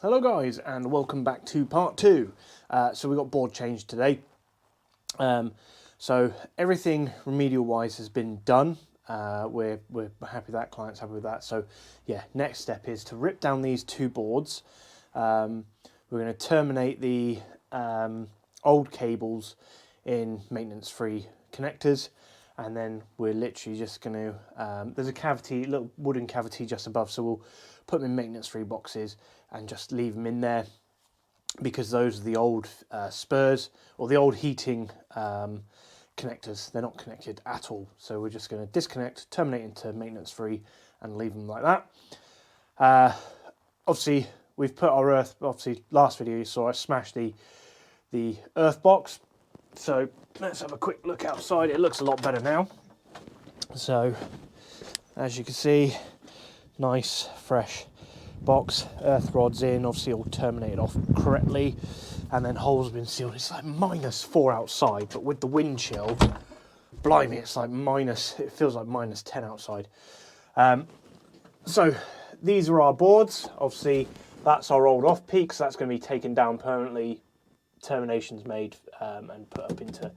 Hello guys, and welcome back to part 2. So we got board change today. So everything remedial wise has been done. We're happy with that, client's happy with that. So yeah, next step is to rip down these two boards. We're going to terminate the old cables in maintenance free connectors, and then we're literally just going to, there's a cavity, little wooden cavity just above, so we'll put them in maintenance free boxes and just leave them in there, because those are the old spurs or the old heating connectors. They're not connected at all, so we're just going to disconnect, terminate into maintenance free, and leave them like that. Obviously we've put our earth, obviously last video you saw I smashed the earth box, so let's have a quick look outside. It looks a lot better now. So as you can see, nice fresh box, earth rods in, obviously all terminated off correctly, and then holes have been sealed. It's like -4 outside, but with the wind chill, blimey, it's like it feels like -10 outside. So these are our boards. Obviously that's our old off peak, so that's going to be taken down permanently, terminations made, and put up into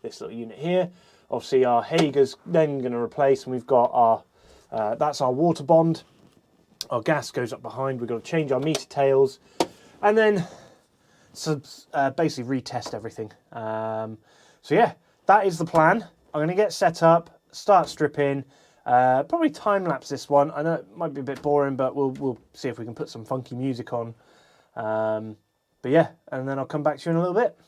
this little unit here. Obviously our Hager's then going to replace, and we've got our that's our water bond. Our gas goes up behind. We've got to change our meter tails, and then basically retest everything. So yeah, that is the plan. I'm going to get set up, start stripping, probably time lapse this one. I know it might be a bit boring, but we'll see if we can put some funky music on. But yeah, and then I'll come back to you in a little bit.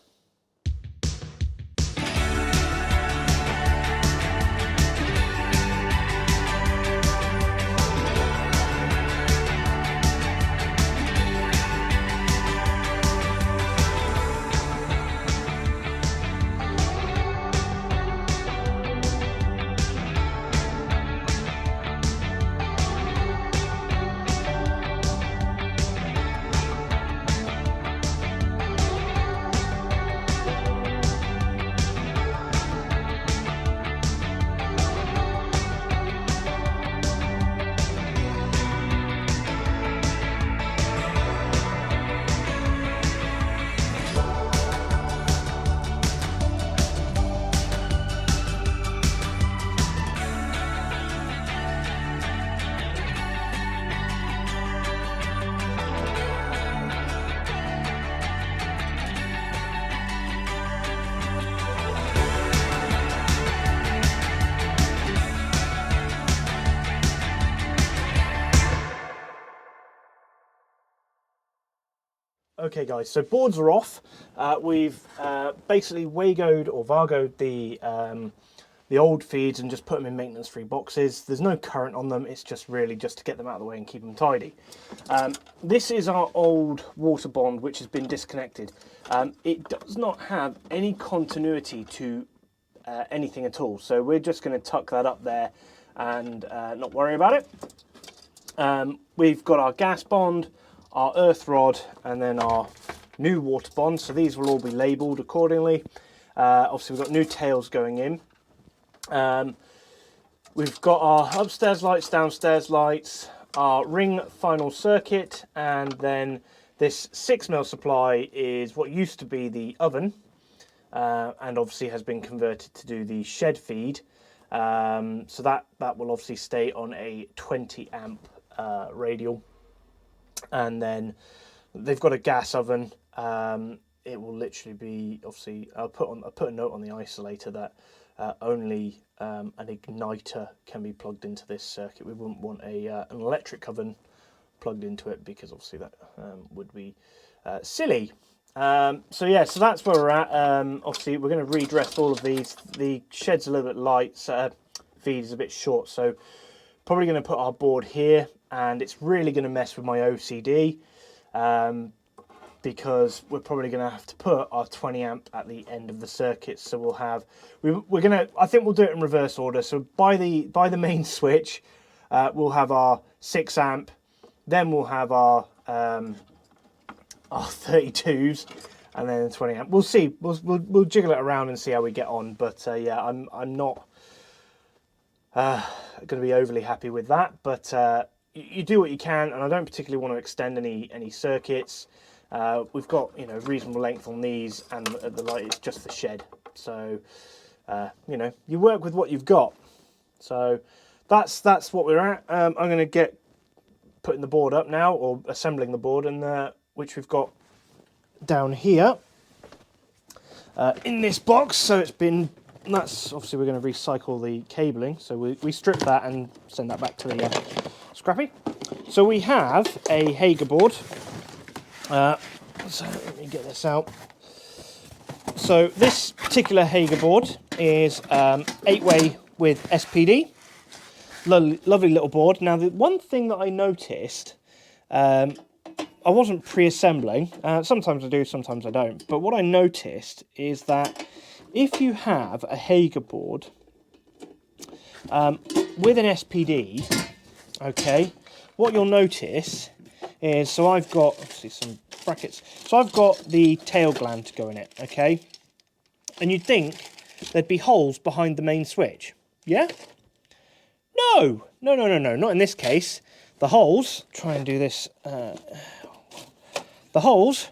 Okay guys, so boards are off. We've basically wagoed or vargoed the old feeds and just put them in maintenance free boxes. There's no current on them, it's just really just to get them out of the way and keep them tidy. This is our old water bond which has been disconnected. It does not have any continuity to anything at all, so we're just going to tuck that up there and not worry about it. We've got our gas bond, our earth rod, and then our new water bond, so these will all be labelled accordingly. Obviously we've got new tails going in. We've got our upstairs lights, downstairs lights, our ring final circuit, and then this 6mm supply is what used to be the oven, and obviously has been converted to do the shed feed. So that will obviously stay on a 20 amp radial. And then they've got a gas oven. It will literally be, obviously I'll put a note on the isolator that only an igniter can be plugged into this circuit. We wouldn't want an electric oven plugged into it, because obviously that would be silly. So yeah, so that's where we're at. Obviously we're going to redress all of these. The shed's a little bit light, feed is a bit short, so probably going to put our board here, and it's really going to mess with my OCD, because we're probably going to have to put our 20 amp at the end of the circuit. So we'll have, we're going to, I think we'll do it in reverse order. So by the main switch, we'll have our 6 amp, then we'll have our 32s, and then 20 amp. We'll see. We'll jiggle it around and see how we get on. But yeah, I'm not going to be overly happy with that. But you do what you can, and I don't particularly want to extend any circuits. We've got, you know, reasonable length on these, and the light is just the shed. So, you know, you work with what you've got. So that's what we're at. I'm going to get putting the board up now, or assembling the board, and which we've got down here in this box. So that's obviously, we're going to recycle the cabling. So we strip that and send that back to the scrappy. So we have a Hager board. So let me get this out. So this particular Hager board is 8-way with SPD. Lovely little board. Now, the one thing that I noticed, I wasn't pre-assembling. Sometimes I do, sometimes I don't. But what I noticed is that if you have a Hager board with an SPD, okay, what you'll notice is, so I've got, obviously, some brackets. So I've got the tail gland to go in it, okay? And you'd think there'd be holes behind the main switch, yeah? No, not in this case. The holes, try and do this, the holes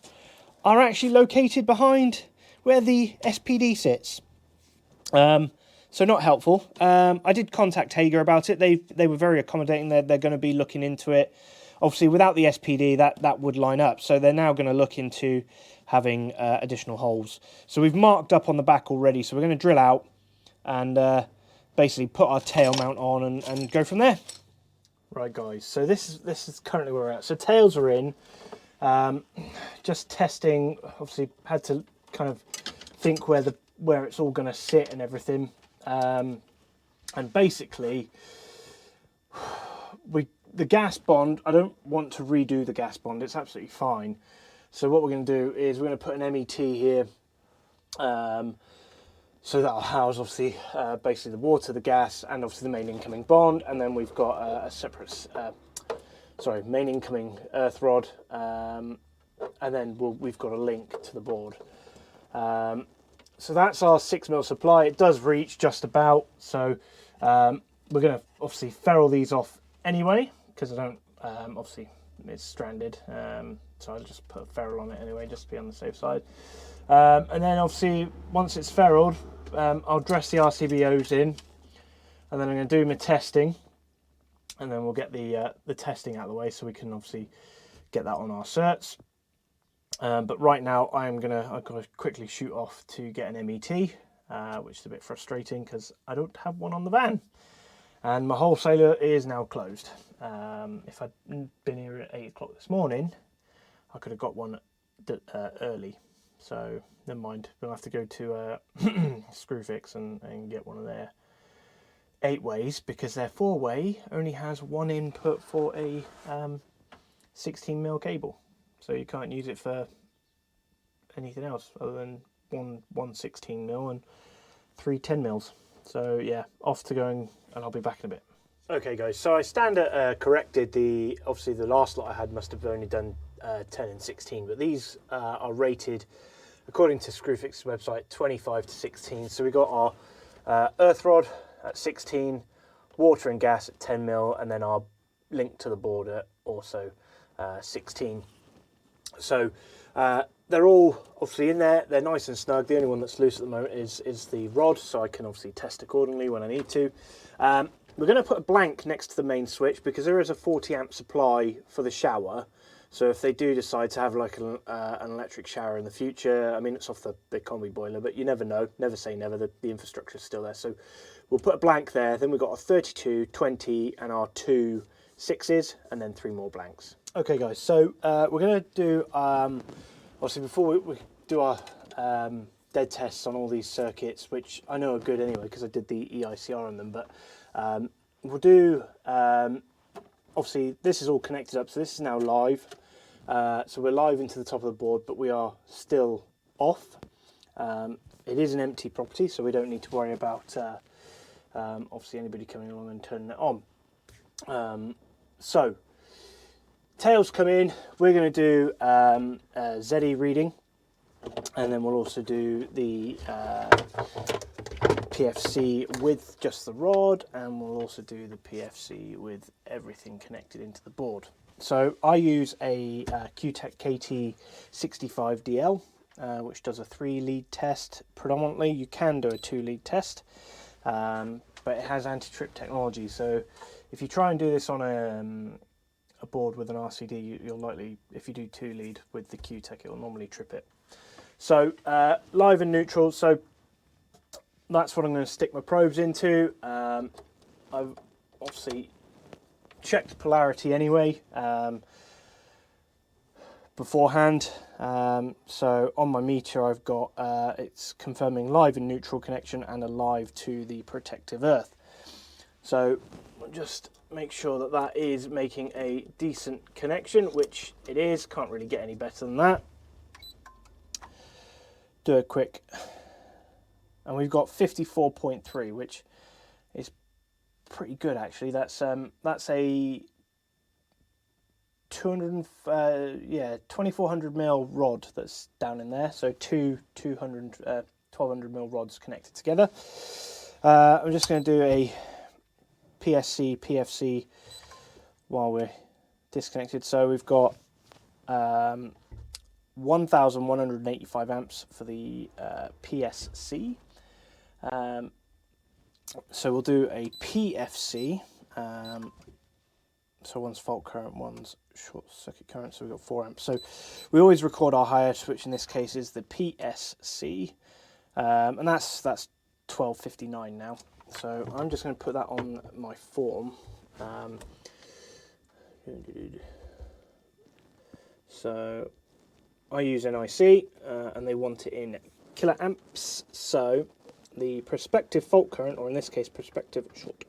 are actually located behind where the SPD sits. So not helpful. I did contact Hager about it. They were very accommodating. They're going to be looking into it. Obviously, without the SPD, that would line up. So they're now going to look into having additional holes. So we've marked up on the back already. So we're going to drill out and basically put our tail mount on and go from there. Right, guys. So this is currently where we're at. So tails are in. Just testing. Obviously, had to kind of think where it's all going to sit and everything. And basically, the gas bond, I don't want to redo the gas bond. It's absolutely fine. So what we're going to do is we're going to put an MET here. So that'll house, obviously, basically the water, the gas, and obviously the main incoming bond. And then we've got a separate, main incoming earth rod. And then we've got a link to the board. So that's our 6mm supply. It does reach just about. So we're going to obviously ferrule these off anyway, because I don't, obviously it's stranded. So I'll just put a ferrule on it anyway, just to be on the safe side. And then obviously once it's ferruled, I'll dress the RCBOs in, and then I'm going to do my testing, and then we'll get the testing out of the way so we can obviously get that on our certs. But right now I've got to quickly shoot off to get an MET, which is a bit frustrating because I don't have one on the van, and my wholesaler is now closed. If I'd been here at 8 o'clock this morning, I could have got one early. So never mind, we'll have to go to Screwfix and get one of their 8-ways, because their 4-way only has one input for a 16mm cable. So you can't use it for anything else other than one 16mm and 3 10mm. So yeah, off to go, and I'll be back in a bit. Okay guys, so I standard corrected obviously the last lot I had must have only done 10 and 16, but these are rated according to Screwfix's website 25 to 16. So we got our earth rod at 16, water and gas at 10mm, and then our link to the board at also 16. So they're all obviously in there, they're nice and snug. The only one that's loose at the moment is the rod, so I can obviously test accordingly when I need to. We're going to put a blank next to the main switch because there is a 40 amp supply for the shower. So if they do decide to have like an electric shower in the future, I mean, it's off the combi boiler, but you never know, never say never, the infrastructure is still there. So we'll put a blank there. Then we've got a 32, 20 and our 2 6s, and then 3 more blanks. Okay guys, so we're going to do, obviously before we do our dead tests on all these circuits, which I know are good anyway because I did the EICR on them, but we'll do, obviously this is all connected up, so this is now live. So we're live into the top of the board, but we are still off. It is an empty property, so we don't need to worry about obviously anybody coming along and turning it on. So tails come in, we're going to do a ZE reading, and then we'll also do the PFC with just the rod, and we'll also do the PFC with everything connected into the board. So I use a Q-Tech KT65DL, which does a 3-lead test predominantly. You can do a 2-lead test, but it has anti-trip technology. So if you try and do this on a board with an RCD, you'll likely, if you do 2-lead with the Q-Tech, it will normally trip it. So live and neutral. So that's what I'm going to stick my probes into. I've obviously checked polarity anyway beforehand. So on my meter I've got it's confirming live and neutral connection and a live to the protective earth. So I'll just make sure that that is making a decent connection, which it is. Can't really get any better than that. Do a quick, and we've got 54.3, which is pretty good actually. That's a 2400 mil rod that's down in there. So two 1200 mil rods connected together. I'm just going to do a PSC, PFC while we're disconnected. So we've got 1185 amps for the PSC. So we'll do a PFC. So one's fault current, one's short circuit current, so we've got 4 amps. So we always record our highest, which in this case is the PSC, and that's 1259 now. So I'm just going to put that on my form. So I use NIC, and they want it in kiloamps. So the prospective fault current, or in this case prospective short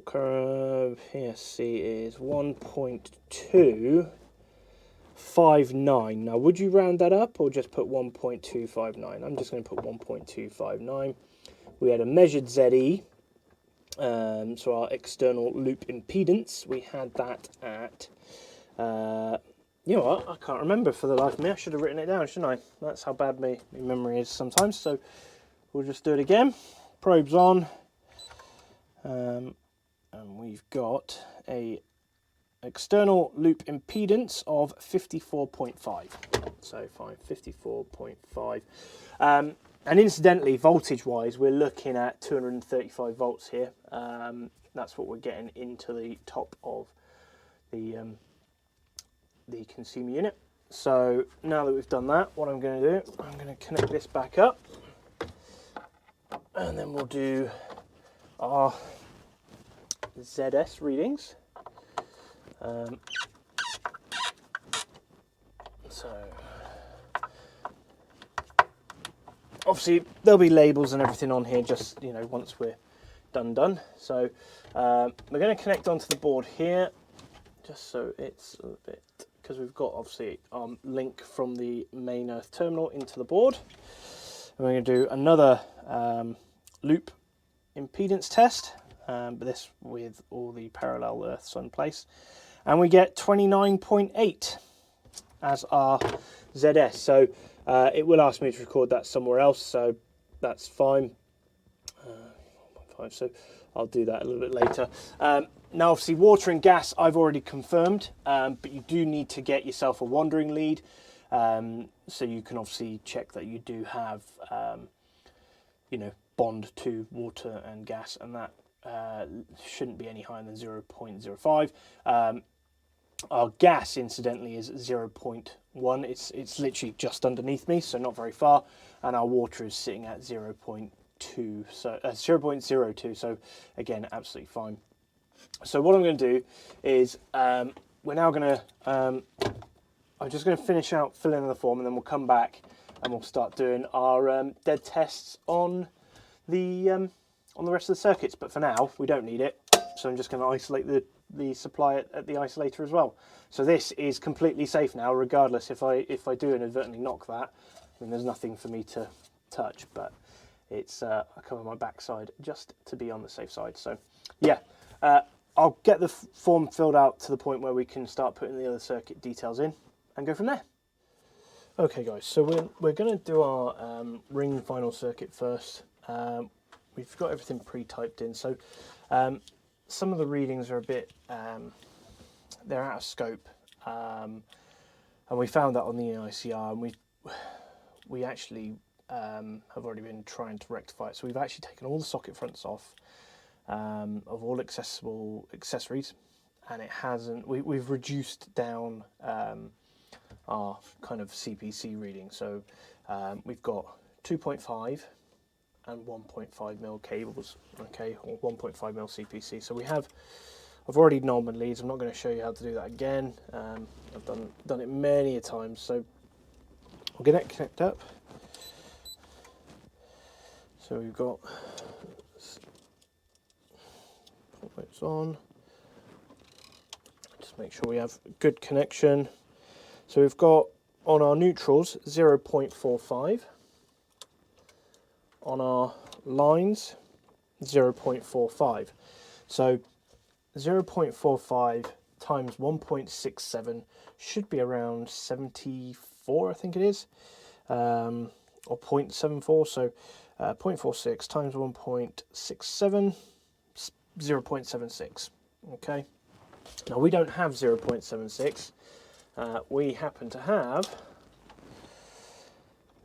current PSC is 1.259. Now, would you round that up or just put 1.259? I'm just going to put 1.259. We had a measured ZE, so our external loop impedance. We had that at, you know what, I can't remember for the life of me. I should have written it down, shouldn't I? That's how bad my memory is sometimes. So we'll just do it again. Probes on. And we've got a external loop impedance of 54.5. So 54.5. And incidentally, voltage-wise, we're looking at 235 volts here. That's what we're getting into the top of the consumer unit. So now that we've done that, what I'm going to do, I'm going to connect this back up, and then we'll do our ZS readings. So obviously there'll be labels and everything on here, just, you know, once we're done. So we're going to connect onto the board here, just so it's a little bit, because we've got obviously our link from the main earth terminal into the board. And we're going to do another loop impedance test, but this with all the parallel earths in place, and we get 29.8 as our ZS. So it will ask me to record that somewhere else, so that's fine. So I'll do that a little bit later. Now obviously water and gas I've already confirmed, but you do need to get yourself a wandering lead, so you can obviously check that you do have you know, bond to water and gas, and that shouldn't be any higher than 0.05. Our gas, incidentally, is 0.1. It's literally just underneath me, so not very far, and our water is sitting at 0.2, so 0.02. So again, absolutely fine. So what I'm going to do is we're now going to I'm just going to finish out filling in the form, and then we'll come back and we'll start doing our dead tests on the rest of the circuits. But for now, we don't need it, so I'm just going to isolate the supply at the isolator as well. So this is completely safe now, regardless if I do inadvertently knock that. I mean, there's nothing for me to touch, but it's I cover my backside just to be on the safe side. So yeah, I'll get the form filled out to the point where we can start putting the other circuit details in and go from there. Okay guys, so we're going to do our ring final circuit first. we've got everything pre-typed in, so some of the readings are a bit, they're out of scope, and we found that on the EICR, and we actually have already been trying to rectify it. So we've actually taken all the socket fronts off of all accessible accessories, and it hasn't. We've reduced down our kind of CPC reading. So we've got 2.5 and 1.5mm cables, okay, or 1.5mm CPC. So I've already knobbed leads. I'm not going to show you how to do that again. I've done it many a time. So we'll get it connected up. So we've got lights on. Just make sure we have a good connection. So we've got on our neutrals 0.45. On our lines 0.45. So 0.45 times 1.67 should be around 74, I think it is, or 0.74. So 0.46 times 1.67, 0.76. Okay. Now we don't have 0.76. We happen to have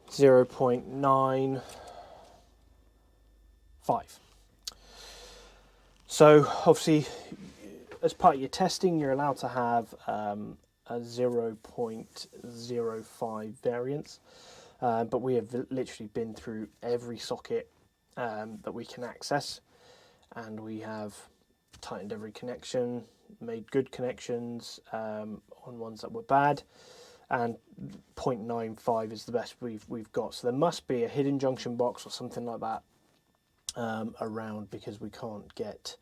0.95. So obviously, as part of your testing, you're allowed to have a 0.05 variance, but we have literally been through every socket that we can access, and we have tightened every connection, made good connections on ones that were bad, and 0.95 is the best we've got. So there must be a hidden junction box or something like that around, because we can't get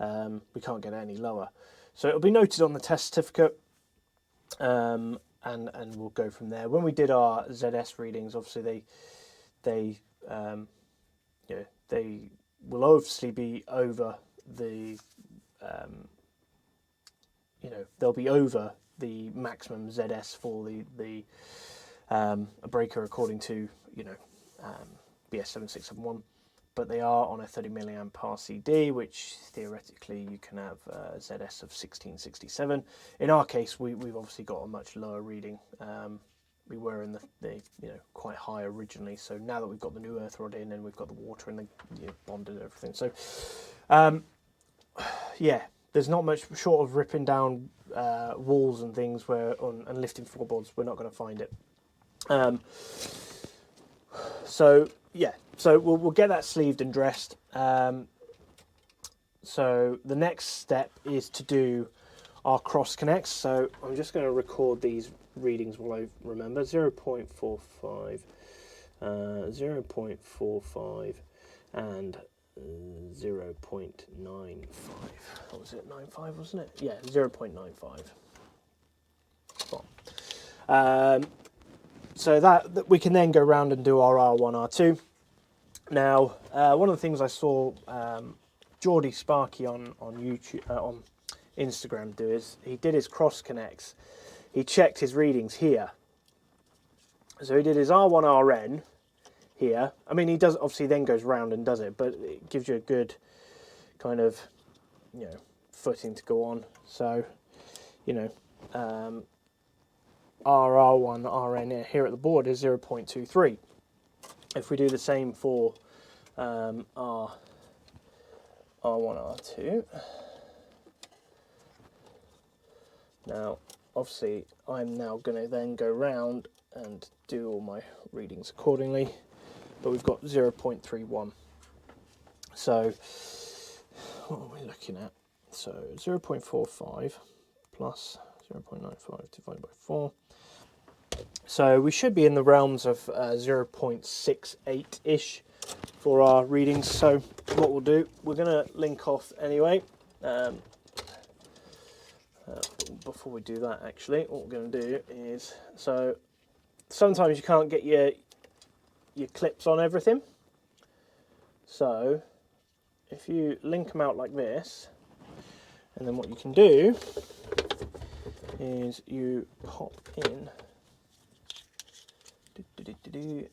any lower. So it'll be noted on the test certificate, and we'll go from there. When we did our ZS readings, obviously they will obviously be over the they'll be over the maximum ZS for the a breaker according to BS 7671. But they are on a 30 milliamp RCD, which theoretically you can have a ZS of 1667. In our case, we've obviously got a much lower reading. We were in the quite high originally, so now that we've got the new earth rod in and we've got the water and the bonded and everything, so yeah, there's not much short of ripping down walls and things and lifting floorboards. We're not going to find it. So yeah, so we'll get that sleeved and dressed. So the next step is to do our cross connects. So I'm just going to record these readings while I remember. 0.45, 0.45, and 0.95. What was it? 95, wasn't it? Yeah, 0.95. So that we can then go around and do our R1, R2. Now, one of the things I saw Geordie Sparky on YouTube, on Instagram do is he did his cross connects. He checked his readings here. So he did his R1 RN here. I mean, he does obviously then goes round and does it, but it gives you a good kind of footing to go on. So our R1 RN here at the board is 0.23. If we do the same for our R1 R2, now obviously I'm now going to then go round and do all my readings accordingly, but we've got 0.31. So what are we looking at? So 0.45 plus 0.95 divided by 4. So we should be in the realms of 0.68-ish for our readings. So what we'll do, we're going to link off anyway. Before we do that, actually, what we're going to do is, so sometimes you can't get your clips on everything. So if you link them out like this, and then what you can do is you pop in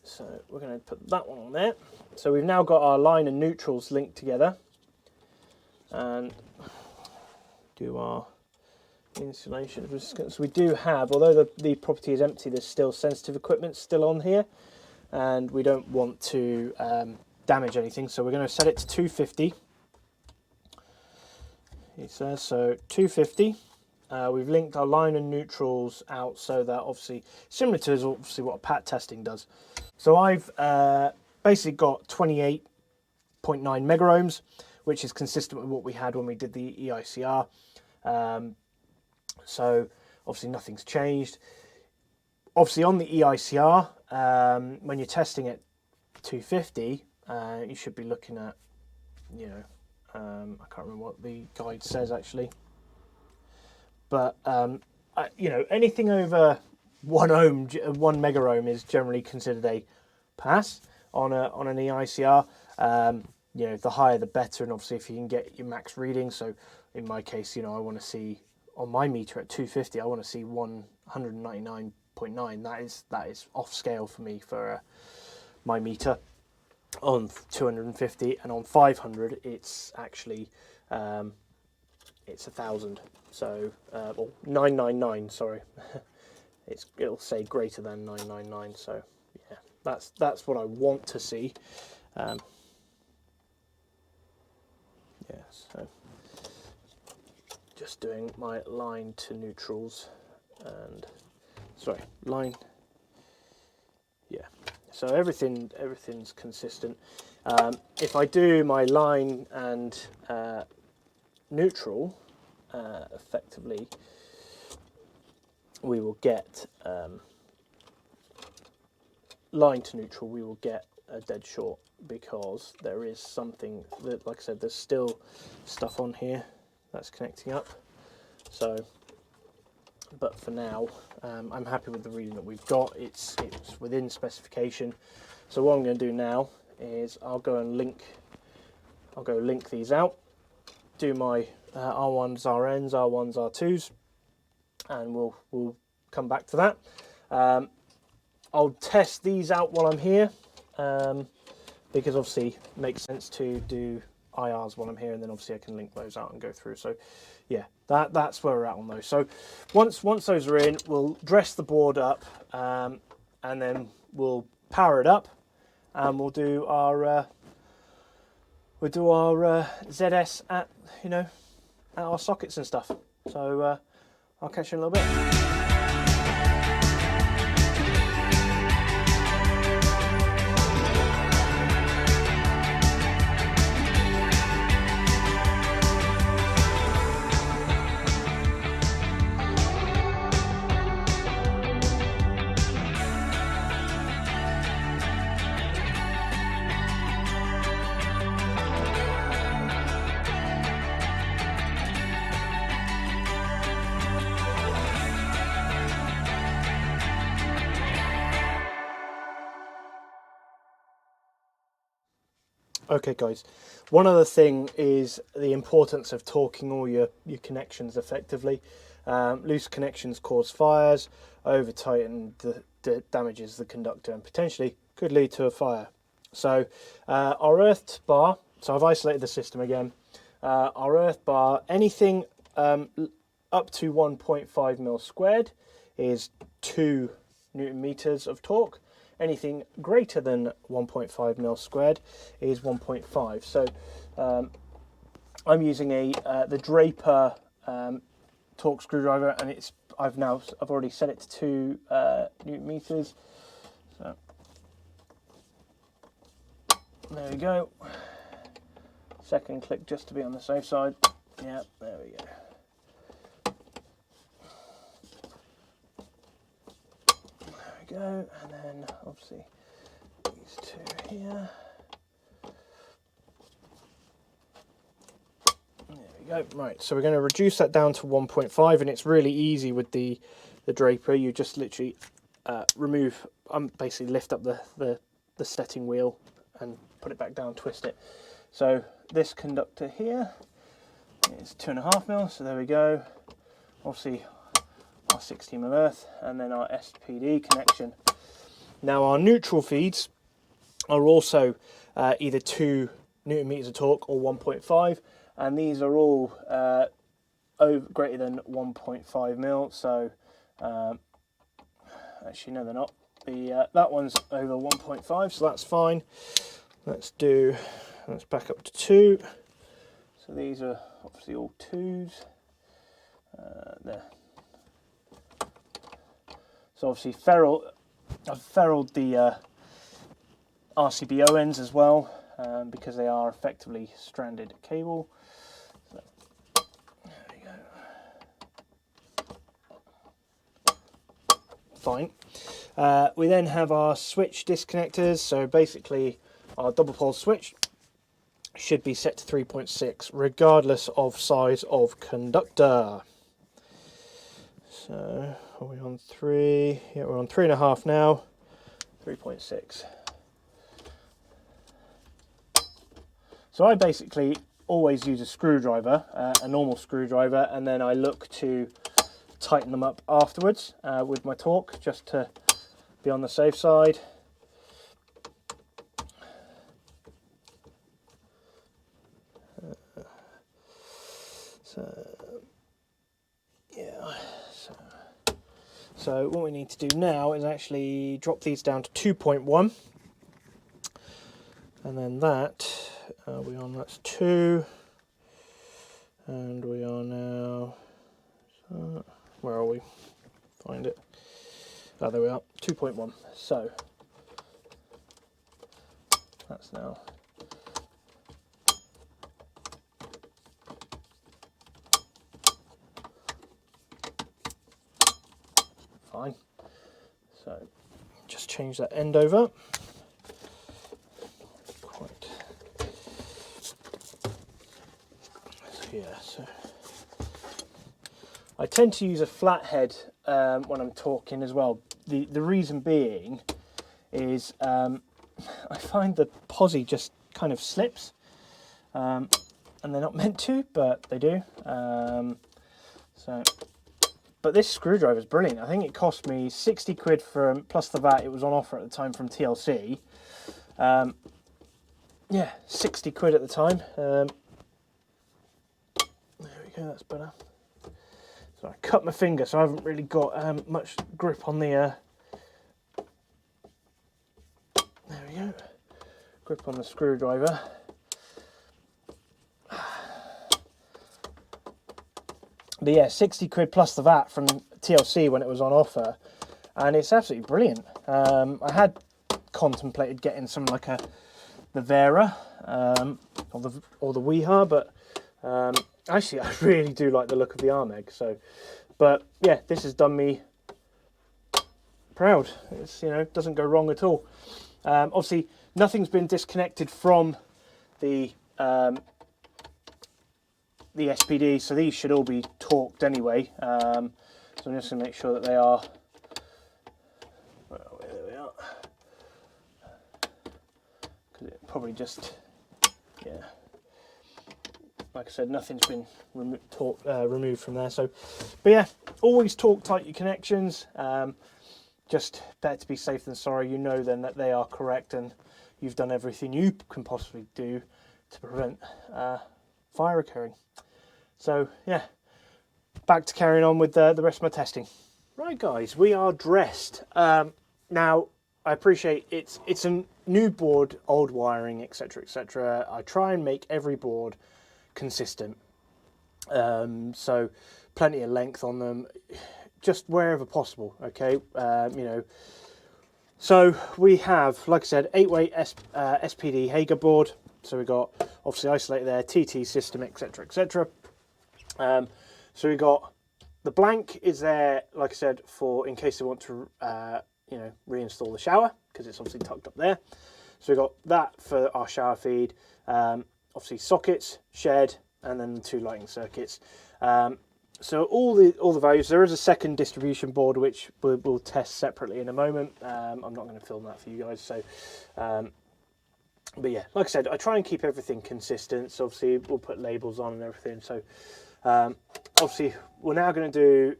So we're going to put that one on there. So we've now got our line and neutrals linked together, and do our insulation. So we do have, although the property is empty, there's still sensitive equipment still on here, and we don't want to damage anything. So we're going to set it to 250. It says so 250. We've linked our line and neutrals out so that obviously similar to obviously what PAT testing does. So I've basically got 28.9 mega ohms, which is consistent with what we had when we did the EICR. So obviously nothing's changed. Obviously on the EICR, when you're testing at 250, you should be looking at, you know, I can't remember what the guide says actually, but you know, anything over 1 mega ohm is generally considered a pass on an EICR. You know, the higher the better, and obviously if you can get your max reading. So in my case, you know, I want to see on my meter at 250, I want to see 199.9. That is off scale for me for my meter. On 250 and on 500, it's actually it's 1,000. So or 999. Sorry, it'll say greater than 999. So yeah, that's what I want to see. Yeah, so just doing my line to neutrals, and sorry, line. Yeah, so everything's consistent. If I do my line and neutral, effectively, we will get line to neutral. We will get a dead short, because there is something that, like I said, there's still stuff on here that's connecting up. So, but for now, I'm happy with the reading that we've got. It's within specification. So what I'm going to do now is I'll go link these out, do my R1s, RNs, R1s, R2s, and we'll come back to that. I'll test these out while I'm here, because obviously it makes sense to do IRs while I'm here, and then obviously I can link those out and go through. So yeah, that's where we're at on those. So once those are in, we'll dress the board up, and then we'll power it up, and we'll do our ZS at, you know, at our sockets and stuff. So I'll catch you in a little bit. Okay guys, one other thing is the importance of torquing all your connections effectively. Loose connections cause fires, over tightened damages the conductor and potentially could lead to a fire. So our earthed bar, so I've isolated the system again, our earth bar, anything up to 1.5 mil squared is 2 Newton meters of torque. Anything greater than 1.5 mil squared is 1.5. So I'm using the Draper torque screwdriver, and I've already set it to 2 Newton meters. So there we go. Second click just to be on the safe side. Yeah, there we go. Go, and then obviously these 2 here. There we go. Right, so we're going to reduce that down to 1.5, and it's really easy with the Draper. You just literally remove, basically lift up the setting wheel and put it back down, twist it. So this conductor here is 2.5 mil. So there we go. Obviously our 16 mil earth, and then our SPD connection. Now our neutral feeds are also either 2 Newton meters of torque or 1.5, and these are all greater than 1.5 mil. So actually no, they're not. That one's over 1.5, so that's fine. Let's back up to 2. So these are obviously all 2s. There. So obviously I've ferruled the RCBO ends as well, because they are effectively stranded cable. So, there we go. Fine. We then have our switch disconnectors. So basically our double pole switch should be set to 3.6 regardless of size of conductor. So are we on 3? Yeah, we're on 3.5 now. 3.6. So I basically always use a screwdriver, a normal screwdriver, and then I look to tighten them up afterwards with my torque, just to be on the safe side. So what we need to do now is actually drop these down to 2.1, and then that that's 2, and we are now, where are we? Find it. Oh, there we are, 2.1. So that's now fine. So just change that end over. So I tend to use a flathead when I'm talking as well. The reason being is I find the posi just kind of slips, and they're not meant to, but they do. But this screwdriver is brilliant. I think it cost me 60 quid plus the VAT. It was on offer at the time from TLC. Yeah, 60 quid at the time. There we go, that's better. So I cut my finger, so I haven't really got much grip on the... there we go. Grip on the screwdriver. But yeah, 60 quid plus the VAT from TLC when it was on offer, and it's absolutely brilliant. I had contemplated getting something like the Vera or the Weha, but actually I really do like the look of the arm egg. So, but yeah, this has done me proud. It's, you know, doesn't go wrong at all. Obviously, nothing's been disconnected from the SPD, so these should all be torqued anyway. So I'm just going to make sure that they are. Where are we? There we are. Because it probably just, yeah. Like I said, nothing's been removed from there. So, but yeah, always torque tight your connections. Just better to be safe than sorry. You know then that they are correct, and you've done everything you can possibly do to prevent fire occurring. So yeah, back to carrying on with the rest of my testing. Right guys, we are dressed. Now I appreciate it's a new board, old wiring, etc, etc. I try and make every board consistent. So plenty of length on them, just wherever possible, okay? You know, so we have, like I said, 8-way SPD Hager board. So we've got obviously isolated there, TT system, etc, etc. So we got the blank is there, like I said, for in case they want to you know, reinstall the shower, because it's obviously tucked up there. So we've got that for our shower feed, obviously sockets, shed, and then the 2 lighting circuits. So all the values. There is a second distribution board which we'll test separately in a moment. I'm not going to film that for you guys. So, but yeah, like I said, I try and keep everything consistent. So obviously we'll put labels on and everything. So obviously we're now going to do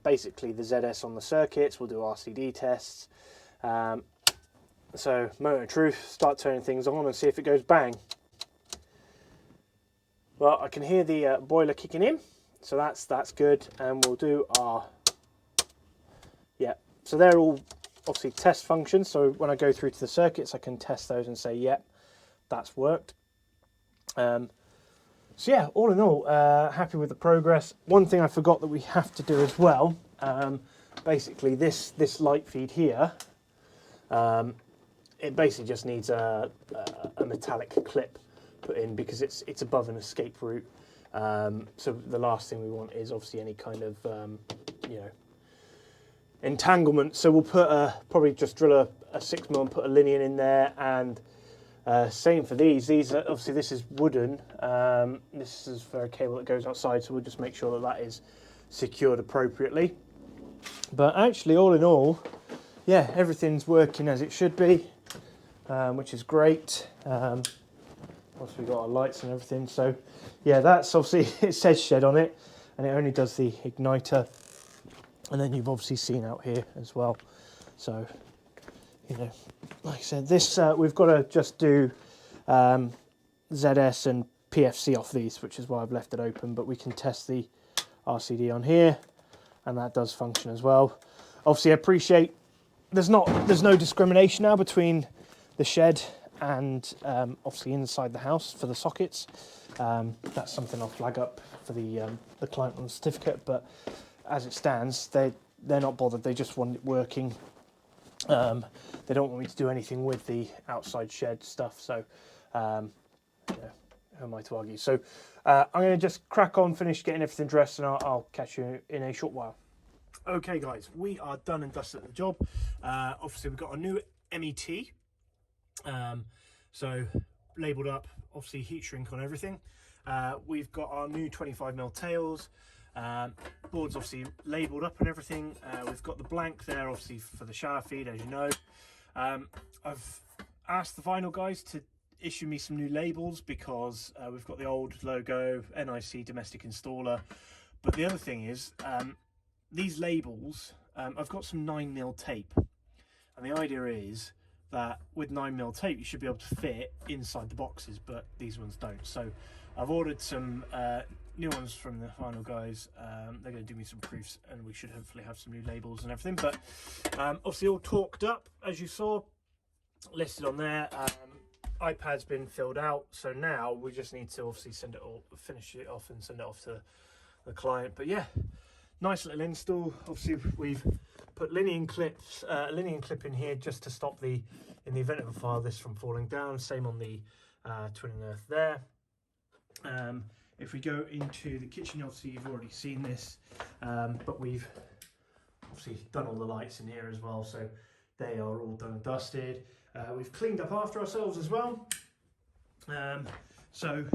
basically the ZS on the circuits. We'll do RCD tests. So moment of truth, start turning things on and see if it goes bang. Well, I can hear the boiler kicking in, so that's good, and we'll do our, yeah, so they're all obviously test functions, so when I go through to the circuits I can test those and say, yep, that's worked. So yeah, all in all, happy with the progress. One thing I forgot that we have to do as well, basically this light feed here, it basically just needs a metallic clip put in because it's above an escape route. So the last thing we want is obviously any kind of you know, entanglement. So we'll put probably just drill a 6mm and put a linear in there, and same for these. These are, obviously this is wooden. This is for a cable that goes outside, so we'll just make sure that that is secured appropriately. But actually, all in all, yeah, everything's working as it should be, which is great. Once we've got our lights and everything, so yeah, that's obviously, it says shed on it, and it only does the igniter. And then you've obviously seen out here as well. So, you know, like I said, this we've got to just do ZS and PFC off these, which is why I've left it open. But we can test the RCD on here, and that does function as well. Obviously, I appreciate there's no discrimination now between the shed and obviously inside the house for the sockets. That's something I'll flag up for the client on the certificate. But as it stands, they're not bothered. They just want it working. They don't want me to do anything with the outside shed stuff. So, you know, who am I to argue? So I'm going to just crack on, finish getting everything dressed, and I'll catch you in a short while. Okay, guys, we are done and dusted at the job. Obviously, we've got a new MET. So labelled up, obviously heat shrink on everything. We've got our new 25mm tails. Board's obviously labelled up and everything. We've got the blank there, obviously, for the shower feed, as you know. I've asked the vinyl guys to issue me some new labels because we've got the old logo, NIC domestic installer. But the other thing is, these labels, I've got some 9mm tape, and the idea is that with 9mm tape you should be able to fit inside the boxes, but these ones don't. So I've ordered some new ones from the vinyl guys. They're going to do me some proofs, and we should hopefully have some new labels and everything. But obviously all torqued up, as you saw, listed on there. iPad's been filled out, so now we just need to obviously send it all, finish it off and send it off to the client. But yeah, nice little install. Obviously we've put linian clips, a linian clip in here just to stop in the event of a fire, this from falling down. Same on the twin and earth there. If we go into the kitchen, obviously you've already seen this, but we've obviously done all the lights in here as well, so they are all done and dusted. We've cleaned up after ourselves as well, so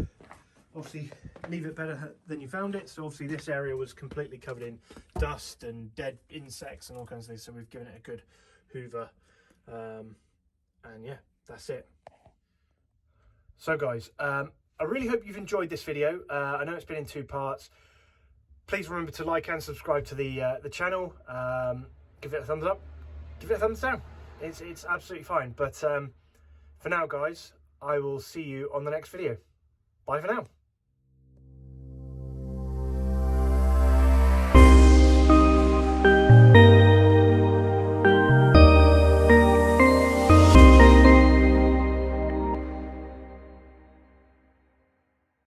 obviously leave it better than you found it. So obviously this area was completely covered in dust and dead insects and all kinds of things, so we've given it a good hoover, and yeah, that's it. So guys, I really hope you've enjoyed this video. I know it's been in 2 parts. Please remember to like and subscribe to the channel. Give it a thumbs up, give it a thumbs down. It's absolutely fine. But for now, guys, I will see you on the next video. Bye for now.